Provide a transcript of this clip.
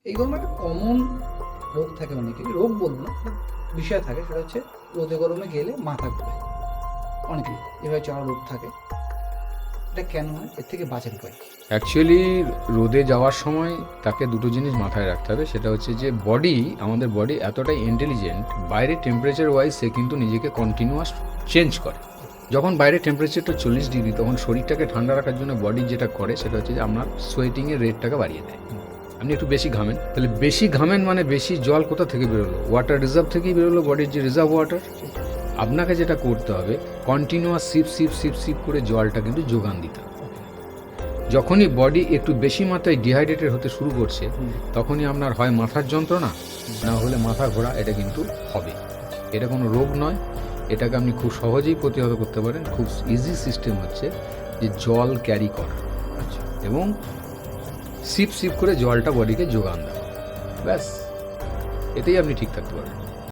এইগুলো একটা কমন রোগ থাকে, অনেকে রোগ বলবো না, বিষয় থাকে, সেটা হচ্ছে রোদে গরমে গেলে মাথা ঘোরে অনেকেই, এভাবে যাওয়ার রোগ থাকে। এটা কেন হয়, এর থেকে বাঁচার উপায়? অ্যাকচুয়ালি রোদে যাওয়ার সময় তাকে দুটো জিনিস মাথায় রাখতে হবে। সেটা হচ্ছে যে আমাদের বডি এতটাই ইন্টেলিজেন্ট, বাইরে টেম্পারেচার ওয়াইজ সে কিন্তু নিজেকে কন্টিনিউয়াস চেঞ্জ করে। যখন বাইরে টেম্পারেচারটা 40 ডিগ্রি, তখন শরীরটাকে ঠান্ডা রাখার জন্য বডি যেটা করে সেটা হচ্ছে যে আপনার সোয়েটিংয়ের রেটটাকে বাড়িয়ে দেয়। আপনি একটু বেশি ঘামেন, তাহলে বেশি ঘামেন মানে বেশি জল কোথা থেকে বেরোলো? ওয়াটার রিজার্ভ থেকেই বেরোলো, বডির যে রিজার্ভ ওয়াটার। আপনাকে যেটা করতে হবে, continuous sheep sheep sheep sheep করে জলটা কিন্তু যোগান দিতে হবে। যখনই বডি একটু বেশি মাত্রায় ডিহাইড্রেটেড হতে শুরু করছে, তখনই আপনার হয় মাথার যন্ত্রণা, না হলে মাথা ঘোরা, এটা কিন্তু হবে। এটা কোনো রোগ নয়, এটাকে আপনি খুব সহজেই প্রতিহত করতে পারেন। খুব ইজি সিস্টেম হচ্ছে যে জল ক্যারি করা এবং সিপ সিপ করে জলটা বডিকে যোগান দেওয়া, ব্যাস, এতেই আপনি ঠিক থাকতে পারেন।